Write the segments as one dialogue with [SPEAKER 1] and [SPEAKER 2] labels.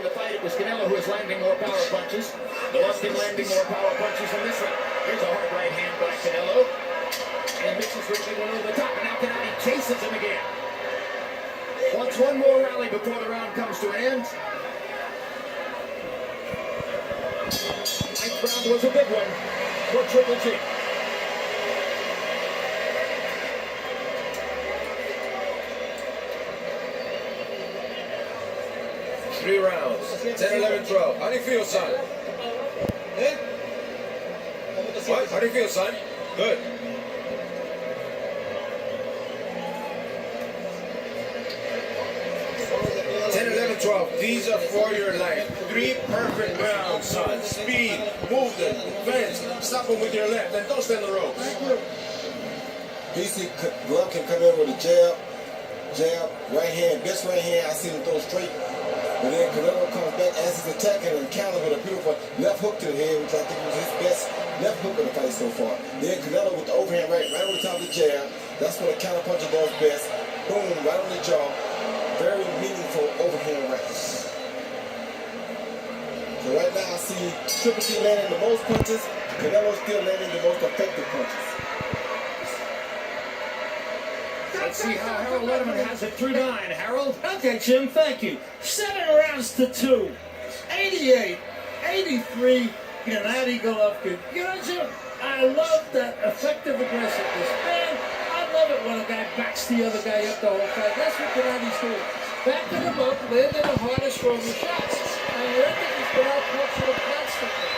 [SPEAKER 1] the fight, it was Canelo who was landing more power punches. Golovkin landing more power punches in this round. Here's a hard right hand by Canelo. And misses with one over the top. And now Canelo chases him again. Wants one more rally before the round comes to an end. Ninth round was a big one for Triple G.
[SPEAKER 2] Three rounds, 10, 11, 12. How do you feel, son? What? How do you feel, son? Good. 10, 11, 12. These are for your life. 3 perfect rounds, son. Speed, movement, defense. Stop them with your left and don't stand the ropes.
[SPEAKER 3] PC Glove can come in with a jab, right hand, best right hand. I see him throw straight. But then Canelo comes back as he's attacking and counter with a beautiful left hook to the head, which I think was his best left hook in the fight so far. Then Canelo with the overhand right over the top of the jab. That's when the counter puncher does best. Boom, right on the jaw. Very meaningful overhand right. So right now I see Triple G landing the most punches. Canelo still landing the most effective punches.
[SPEAKER 1] Let's see how Harold Letterman has it through 9. Harold?
[SPEAKER 4] Okay, Jim, thank you. 7 rounds to 2. 88, 83, Gennady Golovkin. You know, Jim, I love that effective aggressiveness. Man, I love it when a guy backs the other guy up the whole fight. That's what Gennady's doing. Backing him up, landing the hardest, strongest shots. And you reckon he's been out punching constantly.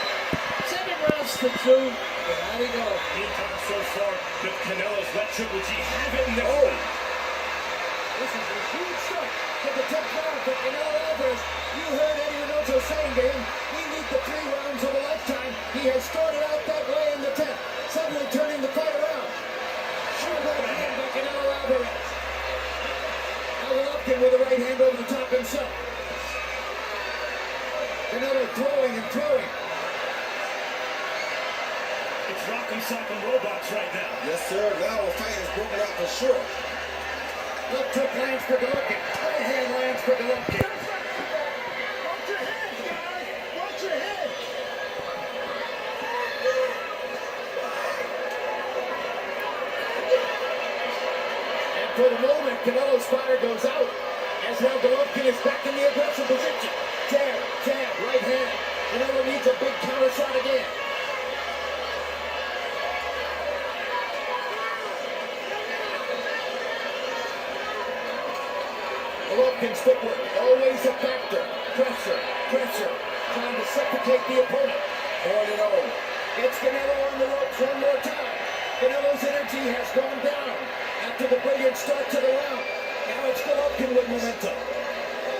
[SPEAKER 4] 7 rounds to 2. Gennady Golovkin.
[SPEAKER 5] Meantime, so far, the Canelo's let Triple G have it in the
[SPEAKER 1] This is a huge shot to the 10th round for Canelo Alvarez. You heard Eddie Reynoso saying to him, we need the 3 rounds of a lifetime. He has started out that way in the 10th, suddenly turning the fight around. Sure right hand by Canelo Alvarez. Now Golovkin with a right hand over the top himself. Canelo throwing and throwing.
[SPEAKER 5] It's rock'em sock'em robots right now.
[SPEAKER 3] Yes, sir. Now the fight is broken out for sure.
[SPEAKER 1] Left hook lands for Golovkin. Right hand lands for Golovkin.
[SPEAKER 4] Watch your head, guys! Watch your head!
[SPEAKER 1] And for the moment, Canelo's spotter goes out. As now Golovkin is back in the aggressive position. Jab, jab, right hand. Canelo needs a big counter shot again. Golovkin's footwork, always a factor. Pressure, pressure, trying to suffocate the opponent. On and on. Gets Canelo on the ropes one more time. Canelo's energy has gone down after the brilliant start to the round. Now it's Golovkin with momentum.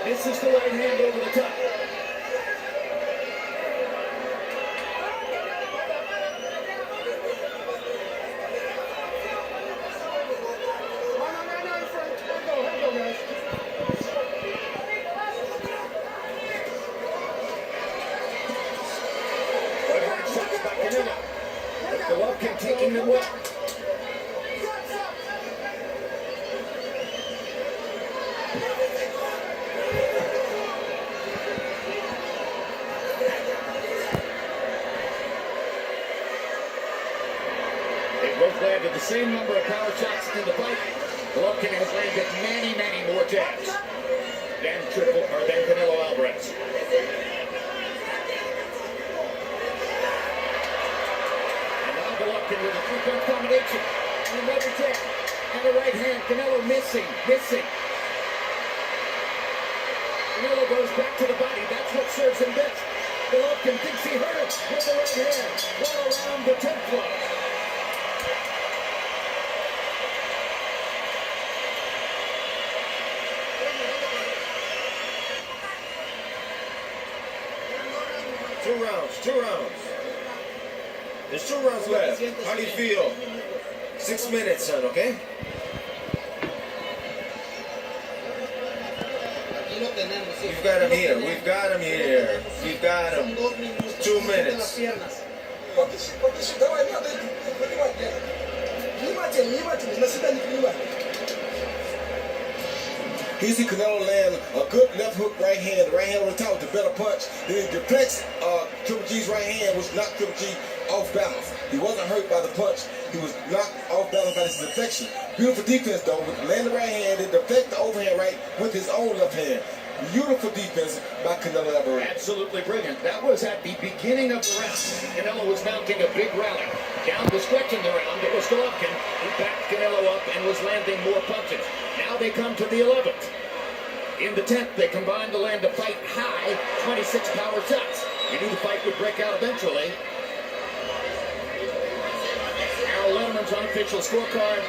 [SPEAKER 1] This is the right hand over the top. Golovkin taking them well. They both landed the same number of power shots in the fight. Golovkin has landed many, many more jabs than Canelo Alvarez. Golovkin with a 3-punch combination and another jab and a right hand. Canelo missing. Canelo goes back to the body. That's what serves him best. Golovkin thinks he hurt him with the right hand. One around the 10th floor.
[SPEAKER 2] Two rounds. There's 2 rounds left. How do you feel? 6 minutes, son, okay? We've got him here. We've got him. 2 minutes.
[SPEAKER 3] He see Canelo land a good left hook right hand. The right hand on the top with the better punch. Then he deflects Triple G's right hand, which knocked Triple G off balance. He wasn't hurt by the punch. He was knocked off balance by his deflection. Beautiful defense though. With land the right hand, then deflect the overhand right with his own left hand. Beautiful defense by Canelo Alvarez.
[SPEAKER 1] Absolutely brilliant. That was at the beginning of the round. Canelo was mounting a big rally. Down the stretch in the round, it was Golovkin who backed Canelo up and was landing more punches. Now they come to the 11th. In the 10th, they combined to land a fight high, 26 power shots. You knew the fight would break out eventually. Harold Letterman's unofficial scorecard,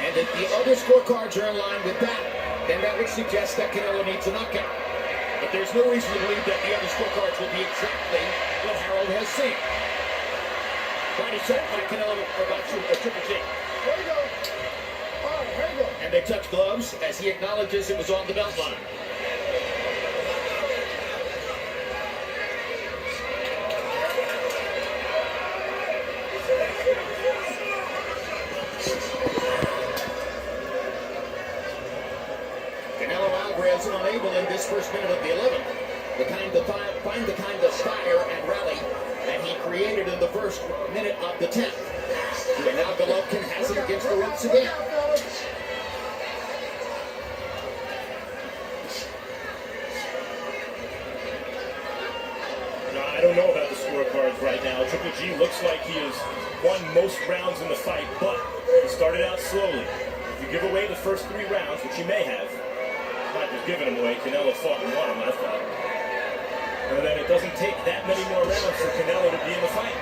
[SPEAKER 1] and if the other scorecards are in line with that, then that would suggest that Canelo needs a knockout. But there's no reason to believe that the other scorecards will be exactly what Harold has seen. Body shot by Canelo about Triple G.
[SPEAKER 6] Here you go. All right, here you go.
[SPEAKER 1] And they touch gloves as he acknowledges it was on the belt line. Canelo Alvarez unable in this first minute of the 11th to find the kind of fire and rally that he created in the first minute of the 10th. And now Golovkin has it against the ropes again.
[SPEAKER 5] I don't know about the scorecards right now. Triple G looks like he has won most rounds in the fight, but he started out slowly. If you give away the first 3 rounds, which he may have, not just giving them away, Canelo fought and won them, I thought. And then it doesn't take that many more rounds for Canelo to be in the fight.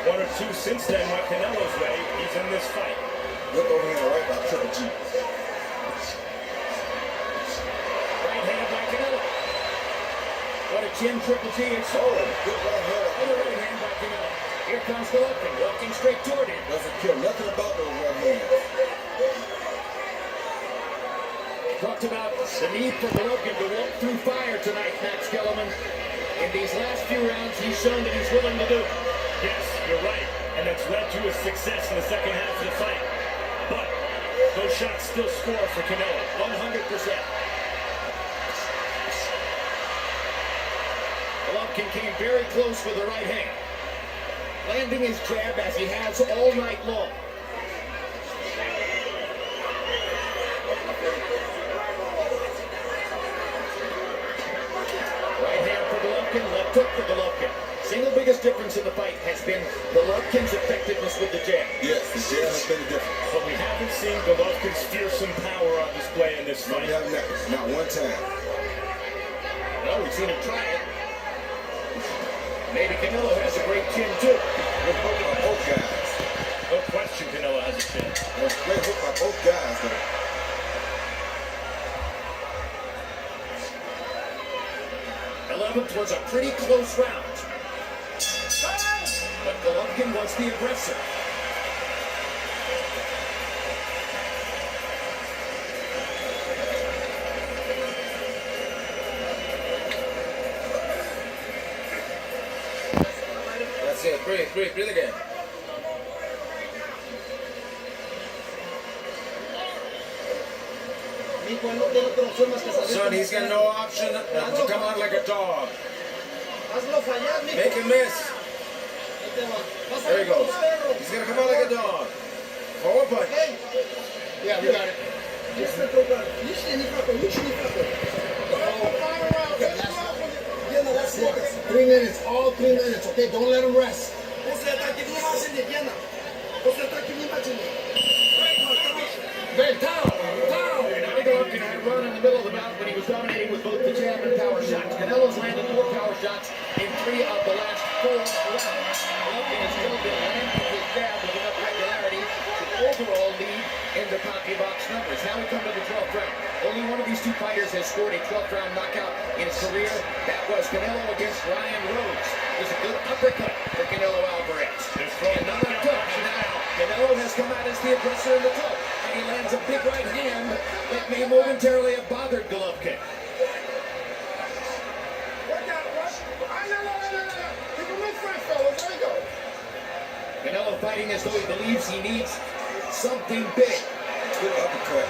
[SPEAKER 5] 1 or 2 since then went Canelo's way. He's in this fight.
[SPEAKER 3] Look over here right by Triple G.
[SPEAKER 1] Right hand by Canelo. What a chin Triple G is showing.
[SPEAKER 3] Good right hand.
[SPEAKER 1] Other right hand by Canelo. Here comes Golovkin walking straight toward him.
[SPEAKER 3] Doesn't care nothing about those right hands.
[SPEAKER 1] Talked about the need for Golovkin to walk through fire tonight, Max Kellerman. In these last few rounds, he's shown that he's willing to do it.
[SPEAKER 5] Yes, you're right. And that's led to his success in the second half of the fight. But those shots still score for Canelo.
[SPEAKER 1] 100%. Golovkin came very close with the right hand, landing his jab as he has all night long. Right hand for Golovkin, left hook for Golovkin. Single biggest difference in the fight has been Golovkin's effectiveness with the jab.
[SPEAKER 3] Yes, the jab has been the difference.
[SPEAKER 5] But we haven't seen Golovkin's fearsome power on display in this fight.
[SPEAKER 3] We haven't, not one time.
[SPEAKER 1] Well, we've seen him try it. Maybe Canelo has a great chin too.
[SPEAKER 3] Good hook by both guys.
[SPEAKER 5] No question Canelo has a chin.
[SPEAKER 3] That's a great hook by both guys though.
[SPEAKER 1] 11th was a pretty close round. But Golovkin was the aggressor.
[SPEAKER 2] That's it. Breathe again. Son, he's got no option to come out like a dog. Make him miss. There he goes. He's gonna come out like a dog. Forward punch.
[SPEAKER 1] Yeah, we got it.
[SPEAKER 6] 3 minutes, all 3 minutes, okay? Don't let him rest.
[SPEAKER 1] Now Golovkin had a run in the middle of the bout when he was dominating with both the jab and power shots. Canelo's landed 4 power shots in 3 of the last 4 rounds. Golovkin has still been landing his jab with enough regularity to overall lead in the CompuBox numbers. Now we come to the 12th round. Only one of these 2 fighters has scored a 12th round knockout in his career. That was Canelo against Ryan Rhodes. It was a good uppercut for Canelo Alvarez. And not a touch now. Canelo has come out as the aggressor in the 12th. And he lands a big right hand that may momentarily have bothered Golovkin. Canelo fighting as though he believes he needs something big.
[SPEAKER 3] Good uppercut.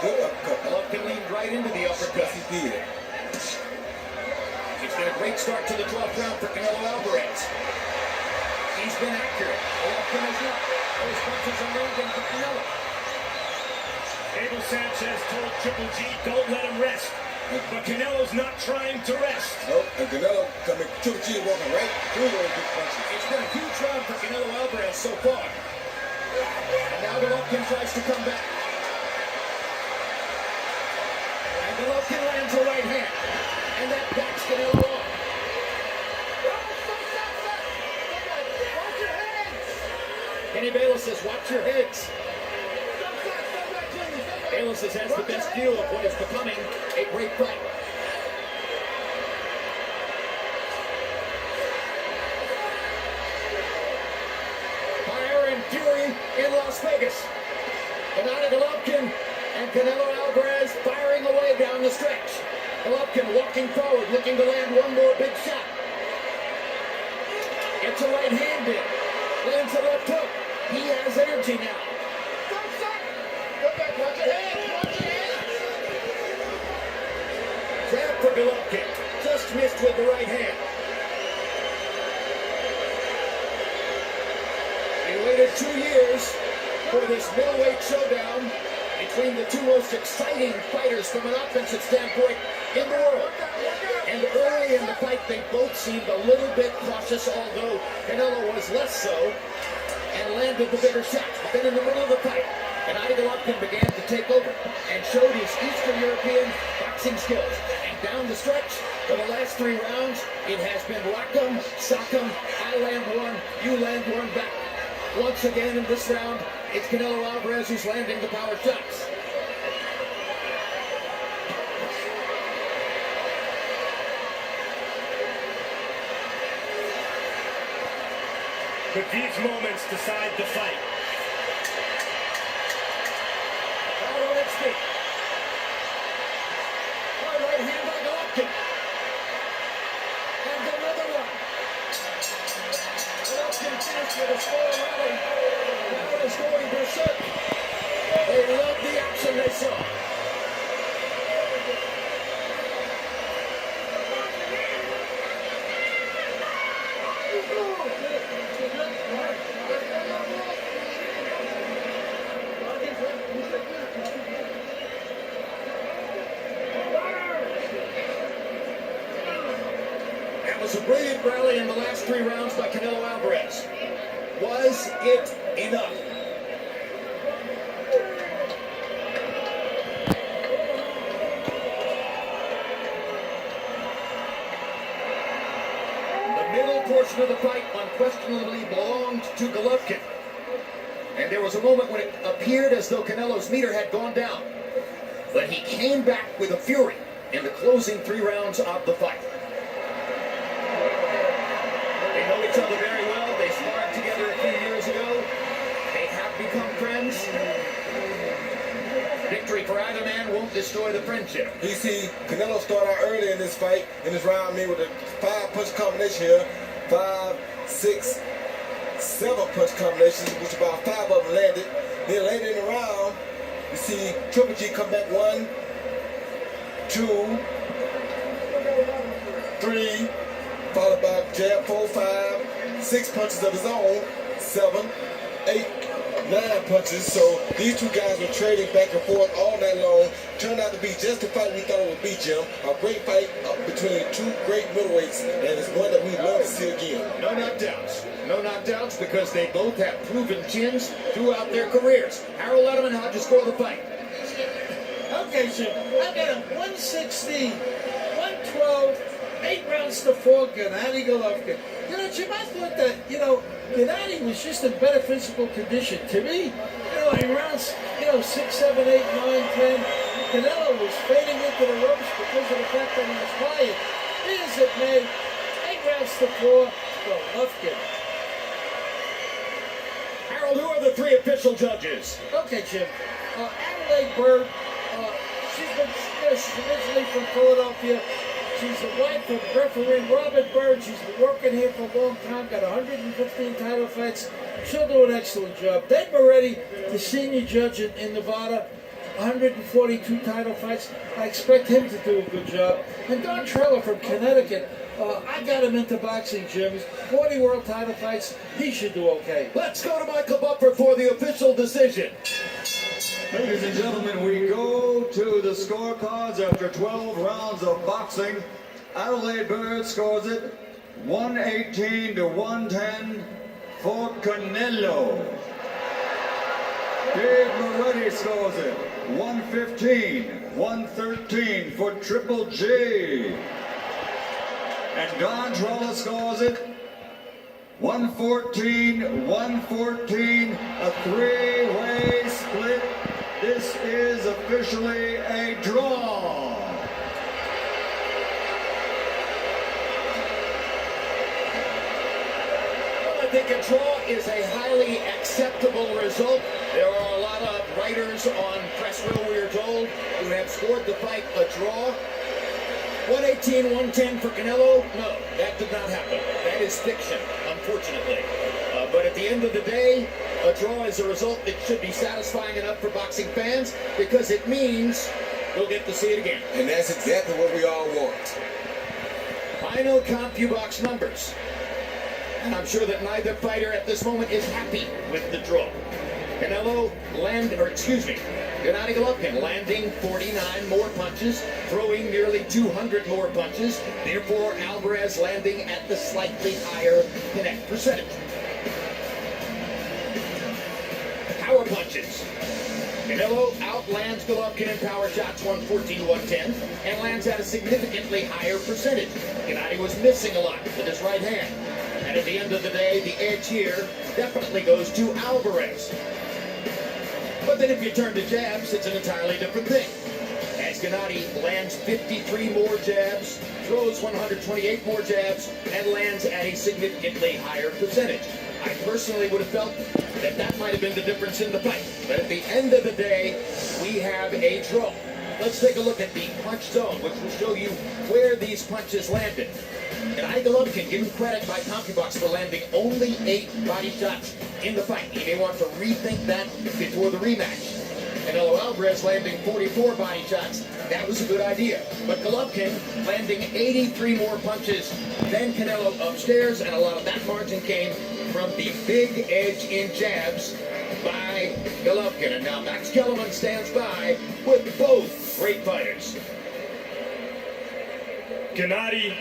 [SPEAKER 3] Good uppercut.
[SPEAKER 1] Golovkin leaned right into the uppercut.
[SPEAKER 3] He did.
[SPEAKER 1] It's been a great start to the 12th round for Canelo Alvarez. He's been accurate. Golovkin is not. Those punches are landing for Canelo.
[SPEAKER 5] Abel Sanchez told Triple G, don't let him rest. But Canelo's not trying to rest.
[SPEAKER 3] Nope. And Canelo, Triple G walking right through those big punches.
[SPEAKER 1] It's been a huge round for Canelo Alvarez so far. And now Golovkin tries to come back. And Golovkin lands a right hand. And that backs Canelo off. Kenny Bayless says, watch your heads. Bayless has the best view of what is becoming a great fight. Fire and fury in Las Vegas. Gennady Golovkin and Canelo Alvarez firing away down the stretch. Golovkin walking forward, looking to land one more big shot. Gets a right hand in. Lands a left hook. He has energy now. Jab for Golovkin. Just missed with the right hand. He waited 2 years for this middleweight showdown between the two most exciting fighters from an offensive standpoint in the world. And early in the fight, they both seemed a little bit cautious, although Canelo was less so, and landed the bigger shots. But then in the middle of the fight, Gennady Golovkin began to take over and showed his Eastern European boxing skills. And down the stretch, for the last 3 rounds, it has been rock 'em, sock 'em, I land one, you land one back. Once again in this round, it's Canelo Alvarez who's landing the power shots.
[SPEAKER 5] But these moments decide the fight.
[SPEAKER 1] Out on its feet. Hard right hand by Golovkin. And another one. Golovkin finished with a slow rally. Now it is going berserk. They love the action they saw. That was a brilliant rally in the last 3 rounds by Canelo Alvarez. Was it enough? The middle portion of the fight unquestionably belonged to Golovkin. And there was a moment when it appeared as though Canelo's meter had gone down. But he came back with a fury in the closing 3 rounds of the fight. They know each other very well. They sparred together a few years ago. They have become friends. Victory for either man won't destroy the friendship.
[SPEAKER 3] You see, Canelo started out early in this fight, in this round, with a 5-punch combination here. 5, 6, 7-punch combinations, which about 5 of them landed. Then later in the round, you see Triple G come back 1, 2, 3, followed by jab 4, 5, 6 punches of his own, 7, 8, 9 punches. So these two guys were trading back and forth all night long. Turned out to be just the fight we thought it would be, Jim. A great fight between 2 great middleweights, and it's one that we'd love to see again.
[SPEAKER 1] No knockdowns. No knockdowns because they both have proven chins throughout their careers. Harold Letterman, how'd you score the fight?
[SPEAKER 4] Okay, sir. I got him 116, 112, 8 rounds to 4, Gennady Golovkin. You know, Jim, I thought that, Gennady was just in better physical condition. To me, in rounds, 6, 7, 8, 9, 10, Canelo was fading into the ropes because of the fact that he was quiet. Be as it may, 8 rounds to 4, Golovkin.
[SPEAKER 1] Harold, who are the 3 official judges?
[SPEAKER 4] Okay, Jim. Adelaide Bird, she's originally from Philadelphia. She's the wife of referee Robert Bird. She's been working here for a long time, got 115 title fights. She'll do an excellent job. Dave Moretti, the senior judge in Nevada. 142 title fights. I expect him to do a good job. And Don Trella from Connecticut, I got him into boxing gyms. 40 world title fights, he should do okay.
[SPEAKER 1] Let's go to Michael Buffer for the official decision.
[SPEAKER 7] Ladies and gentlemen, we go to the scorecards after 12 rounds of boxing. Adelaide Bird scores it 118 to 110 for Canelo. Dave Moretti scores it 115 for Triple G. And Don Trella scores it 114, a three-way split. This is officially a draw.
[SPEAKER 1] Well, I think a draw is a highly acceptable result. There are a lot of writers on Press Row, we are told, who have scored the fight a draw. 118-110 for Canelo? No, that did not happen. That is fiction, unfortunately. But at the end of the day, a draw is a result that should be satisfying enough for boxing fans because it means we'll get to see it again.
[SPEAKER 3] And that's exactly what we all want.
[SPEAKER 1] I know CompuBox numbers, and I'm sure that neither fighter at this moment is happy with the draw. Gennady Golovkin landing 49 more punches, throwing nearly 200 more punches, therefore Alvarez landing at the slightly higher connect percentage. Power punches. Canelo outlands Golovkin in power shots 114-110 and lands at a significantly higher percentage. Gennady was missing a lot with his right hand. And at the end of the day, the edge here definitely goes to Alvarez. But then if you turn to jabs, it's an entirely different thing. As Gennady lands 53 more jabs, throws 128 more jabs, and lands at a significantly higher percentage. I personally would have felt that that might have been the difference in the fight. But at the end of the day, we have a draw. Let's take a look at the punch zone, which will show you where these punches landed. Gennady Golovkin, give him credit by CompuBox for landing only 8 body shots in the fight. He may want to rethink that before the rematch. Canelo Alvarez landing 44 body shots. That was a good idea. But Golovkin landing 83 more punches than Canelo upstairs, and a lot of that margin came from the big edge in jabs by Golovkin. And now Max Kellerman stands by with both great fighters.
[SPEAKER 5] Gennady,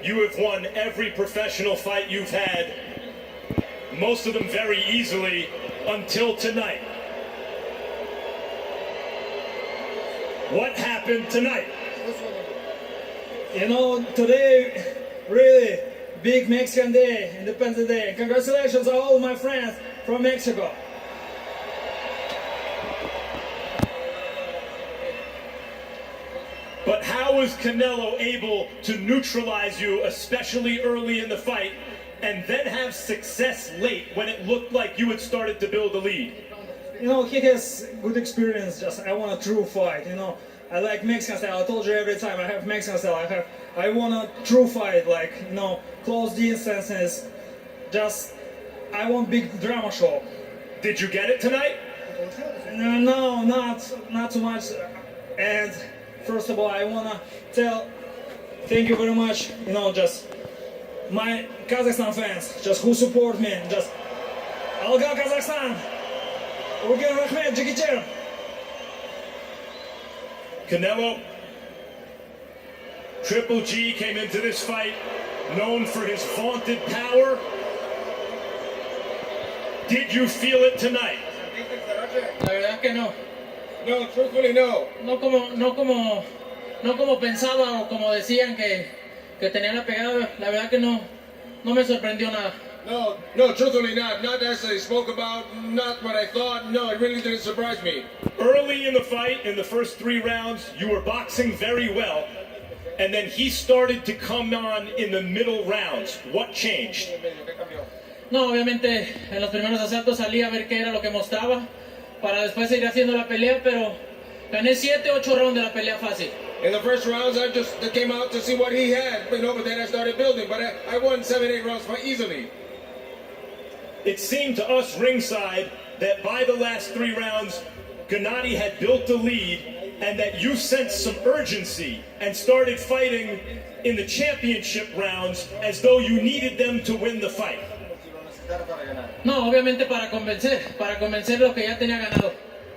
[SPEAKER 5] you have won every professional fight you've had, most of them very easily, until tonight. What happened tonight?
[SPEAKER 8] You know, today, really big Mexican Day, Independence Day. Congratulations to all my friends from Mexico.
[SPEAKER 5] But how was Canelo able to neutralize you, especially early in the fight, and then have success late when it looked like you had started to build a lead?
[SPEAKER 8] You know, he has good experience. Just I want a true fight. You know, I like Mexican style. I told you every time I have Mexican style. I want a true fight, like, you know, close distances. Just I want big drama show.
[SPEAKER 5] Did you get it tonight?
[SPEAKER 8] No, not too much. And first of all, I wanna thank you very much. You know, just my Kazakhstan fans, just who support me. Just Alga Kazakhstan. Urgen Rahmet, Jackie Chan.
[SPEAKER 5] Canelo, Triple G came into this fight known for his vaunted power. Did you feel it tonight?
[SPEAKER 9] La verdad que no.
[SPEAKER 2] No, truthfully, no.
[SPEAKER 9] No como pensaba o como decían que tenía la pegada. La verdad que no me sorprendió nada.
[SPEAKER 2] No, truthfully not. Not as they spoke about, not what I thought. No, it really didn't surprise me.
[SPEAKER 5] Early in the fight, in the first 3 rounds, you were boxing very well, and then he started to come on in the middle rounds. What changed?
[SPEAKER 9] No, obviamente en los primeros asaltos salí a ver qué era lo que mostraba para después seguir haciendo la pelea, pero gané 7, 8 rounds de la pelea fácil.
[SPEAKER 2] In the first rounds, I just came out to see what he had, but then I started building. But I won 7, 8 rounds quite easily.
[SPEAKER 5] It seemed to us ringside that by the last 3 rounds, Gennady had built the lead and that you sensed some urgency and started fighting in the championship rounds as though you needed them to win the fight.
[SPEAKER 9] No, obviamente para convencer lo que ya tenía ganado.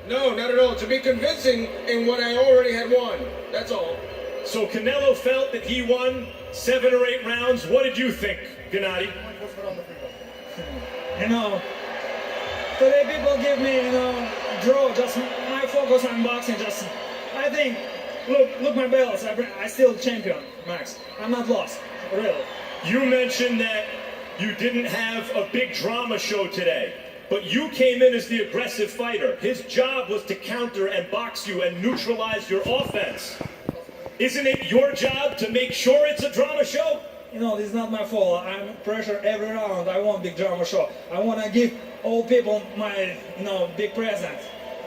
[SPEAKER 2] No, not at all. To be convincing in what I already had won. That's all.
[SPEAKER 5] So Canelo felt that he won 7 or 8 rounds. What did you think, Gennady?
[SPEAKER 8] You know, today people give me, draw, just my focus on boxing, I think, look my belts, I still champion, Max. I'm not lost, really.
[SPEAKER 5] You mentioned that you didn't have a big drama show today, but you came in as the aggressive fighter. His job was to counter and box you and neutralize your offense. Isn't it your job to make sure it's a drama show?
[SPEAKER 8] This is not my fault. I'm pressure every round. I want big drama show. I want to give all people my, big present.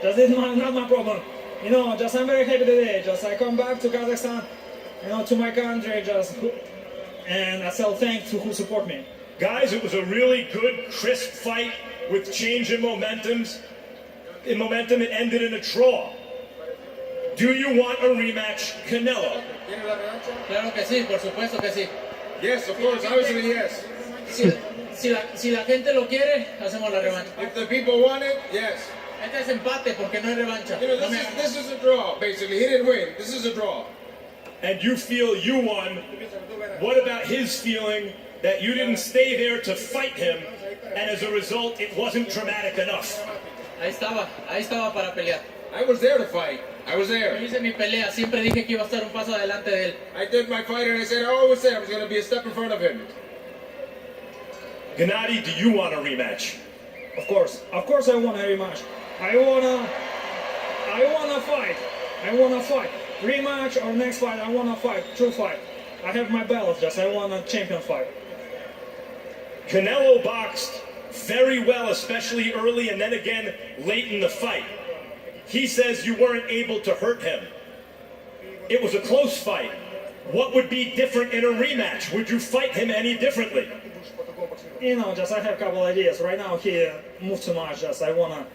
[SPEAKER 8] This is not my problem. I'm very happy today. I come back to Kazakhstan, to my country, and I say thanks to who support me.
[SPEAKER 5] Guys, it was a really good, crisp fight with change in momentums. In momentum, it ended in a draw. Do you want a rematch, Canelo?
[SPEAKER 9] Claro que sí, por supuesto que sí.
[SPEAKER 2] Yes, of course. Obviously, yes.
[SPEAKER 9] Si la gente lo quiere, hacemos la revancha.
[SPEAKER 2] If the people want it, yes.
[SPEAKER 9] Este es empate porque no hay revancha.
[SPEAKER 2] This is a draw, basically. He didn't win. This is a draw.
[SPEAKER 5] And you feel you won. What about his feeling that you didn't stay there to fight him, and as a result, it wasn't dramatic enough?
[SPEAKER 9] Ahí estaba para pelear.
[SPEAKER 2] I was there to fight. I was there.
[SPEAKER 9] Yo hice mi pelea, siempre dije que iba a estar un paso adelante de él.
[SPEAKER 2] I did my fight and I said, I always said I was going to be a step in front of him.
[SPEAKER 5] Gennady, do you want a rematch?
[SPEAKER 8] Of course I want a rematch. I wanna fight. Rematch or next fight, I wanna fight. True fight. I have my belt, I want a champion fight.
[SPEAKER 5] Canelo boxed very well, especially early and then again late in the fight. He says you weren't able to hurt him. It was a close fight. What would be different in a rematch? Would you fight him any differently?
[SPEAKER 8] I have a couple ideas. Right now he moved too much. I want a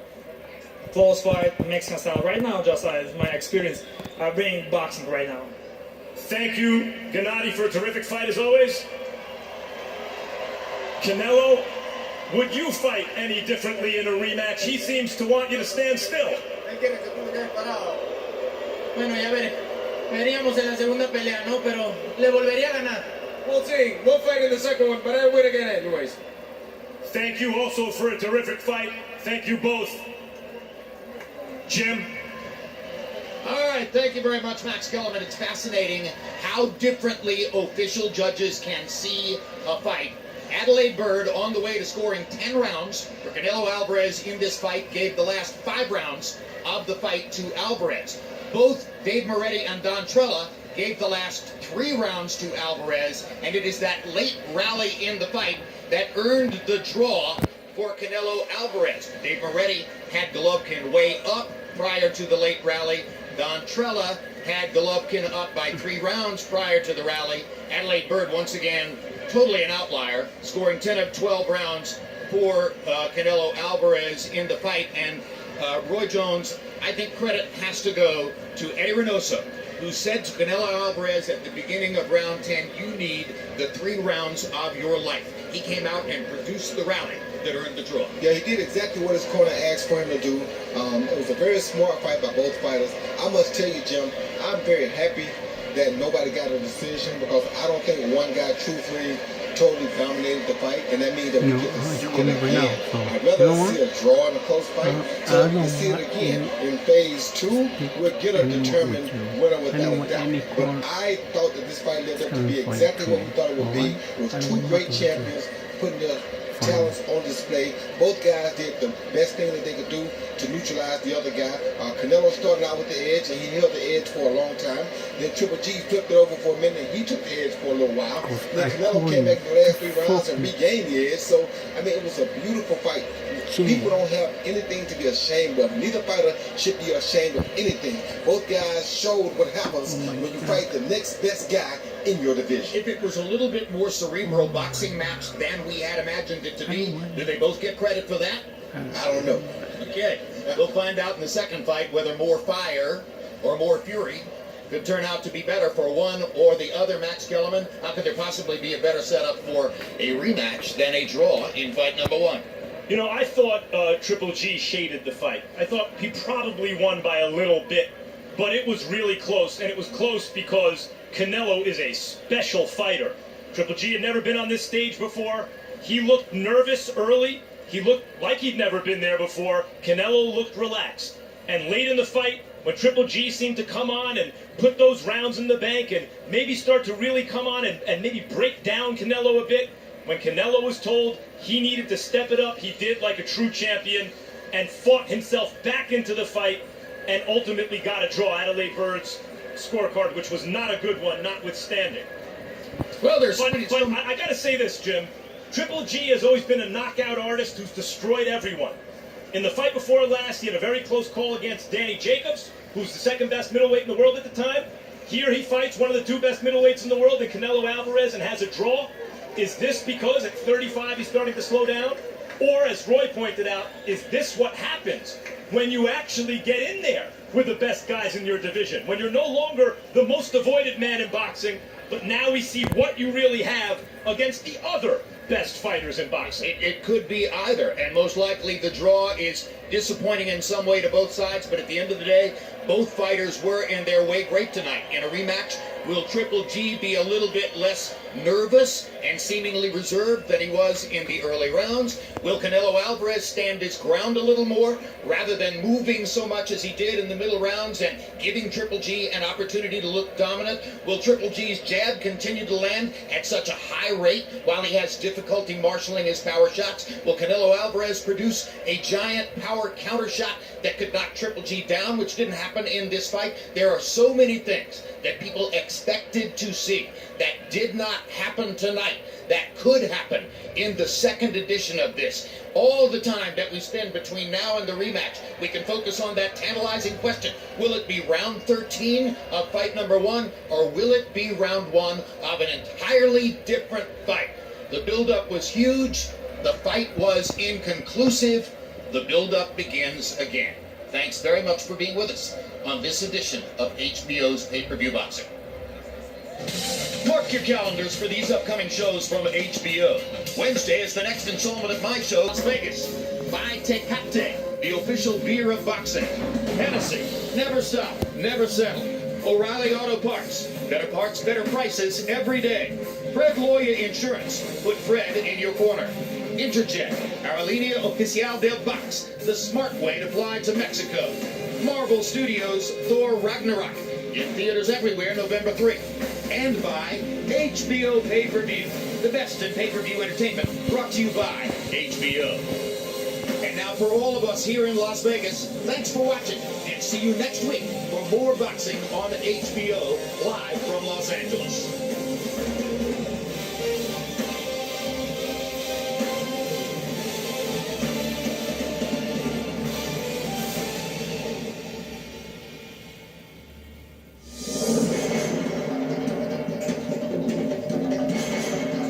[SPEAKER 8] close fight, Mexican style. Right now, my experience, I bring boxing right now.
[SPEAKER 5] Thank you, Gennady, for a terrific fight as always. Canelo, would you fight any differently in a rematch? He seems to want you to stand still.
[SPEAKER 9] Bueno, ya veríamos en la segunda pelea, ¿no? Pero le volvería a ganar.
[SPEAKER 2] We'll see. We'll fight in the second one, but I win again anyways.
[SPEAKER 5] Thank you also for a terrific fight. Thank you both. Jim.
[SPEAKER 10] All right, thank you very much, Max Kellerman. It's fascinating how differently official judges can see a fight. Adelaide Bird on the way to scoring 10 rounds for Canelo Alvarez in this fight gave the last 5 rounds of the fight to Alvarez. Both Dave Moretti and Don Trella gave the last 3 rounds to Alvarez, and it is that late rally in the fight that earned the draw for Canelo Alvarez. Dave Moretti had Golovkin way up prior to the late rally. Don Trella had Golovkin up by 3 rounds prior to the rally. Adelaide Bird, once again, totally an outlier, scoring 10 of 12 rounds for Canelo Alvarez in the fight. And Roy Jones, I think credit has to go to Eddie Reynoso, who said to Canelo Alvarez at the beginning of round 10, you need the 3 rounds of your life. He came out and produced the rally that earned the draw.
[SPEAKER 3] Yeah, he did exactly what his corner asked for him to do. It was a very smart fight by both fighters. I must tell you, Jim, I'm very happy that nobody got a decision, because I don't think one guy truthfully totally dominated the fight, and that means that we get to see it again. I'd rather see a draw in a close fight, so we can see it again. In phase 2, we'll get a determined winner without a doubt. But I thought that this fight lived up to be exactly what we thought it would be. It was 2 great champions putting their talents on display. Both guys did the best thing that they could do to neutralize the other guy. Canelo started out with the edge, and he held the edge for a long time. Then Triple G flipped it over for a minute, and he took the edge for a little while. Then Canelo came back in the last 3 rounds and regained the edge. So, I mean, it was a beautiful fight. People don't have anything to be ashamed of. Neither fighter should be ashamed of anything. Both guys showed what happens when you fight the next best guy in your division.
[SPEAKER 10] If it was a little bit more cerebral boxing match than we had imagined it to be, do they both get credit for that?
[SPEAKER 3] I don't know.
[SPEAKER 10] Okay. We'll find out in the second fight whether more fire or more fury could turn out to be better for one or the other. Max Kellerman, how could there possibly be a better setup for a rematch than a draw in fight number one?
[SPEAKER 5] You know, I thought Triple G shaded the fight. I thought he probably won by a little bit, but it was really close, and it was close because Canelo is a special fighter. Triple G had never been on this stage before. He looked nervous early. He looked like he'd never been there before. Canelo looked relaxed. And late in the fight, when Triple G seemed to come on and put those rounds in the bank and maybe start to really come on and maybe break down Canelo a bit, when Canelo was told he needed to step it up, he did like a true champion and fought himself back into the fight and ultimately got a draw. Adelaide Bird's scorecard, which was not a good one, notwithstanding.
[SPEAKER 10] Well,
[SPEAKER 5] But I got to say this, Jim. Triple G has always been a knockout artist who's destroyed everyone. In the fight before last, he had a very close call against Danny Jacobs, who's the second best middleweight in the world at the time. Here he fights one of the two best middleweights in the world in Canelo Alvarez and has a draw. Is this because at 35 he's starting to slow down? Or, as Roy pointed out, is this what happens when you actually get in there with the best guys in your division? When you're no longer the most avoided man in boxing, but now we see what you really have against the other best fighters in boxing.
[SPEAKER 10] It could be either, and most likely the draw is disappointing in some way to both sides, but at the end of the day, both fighters were in their way great tonight. In a rematch, will Triple G be a little bit less nervous and seemingly reserved than he was in the early rounds? Will Canelo Alvarez stand his ground a little more rather than moving so much as he did in the middle rounds and giving Triple G an opportunity to look dominant? Will Triple G's jab continue to land at such a high rate while he has difficulty marshaling his power shots? Will Canelo Alvarez produce a giant power counter shot that could knock Triple G down, which didn't happen in this fight? There are so many things that people expected to see that did not happen tonight that could happen in the second edition of this. All the time that we spend between now and the rematch, we can focus on that tantalizing question. Will it be round 13 of fight number one, or will it be round one of an entirely different fight? The build-up was huge. The fight was inconclusive. The build-up begins again. Thanks very much for being with us on this edition of HBO's Pay-Per-View Boxing. Mark your calendars for these upcoming shows from HBO. Wednesday is the next installment of my show, Las Vegas. Buy Tecate, the official beer of boxing. Hennessy, never stop, never settle. O'Reilly Auto Parts, better parts, better prices every day. Fred Loya Insurance, put Fred in your corner. Interjet, Aerolínea Oficial del Box, the smart way to fly to Mexico. Marvel Studios, Thor Ragnarok, in theaters everywhere November 3. And by HBO Pay-Per-View, the best in pay-per-view entertainment, brought to you by HBO. And now for all of us here in Las Vegas, thanks for watching, and see you next week for more boxing on HBO, live from Los Angeles.